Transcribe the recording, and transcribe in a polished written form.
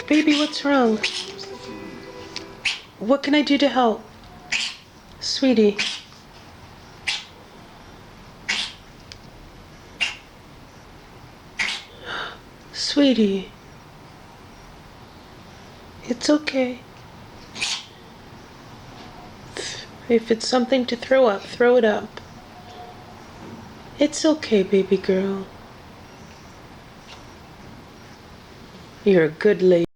Baby, what's wrong? What can I do to help? Sweetie. Sweetie. It's okay. If it's something to throw up, throw it up. It's okay, baby girl. You're a good lady.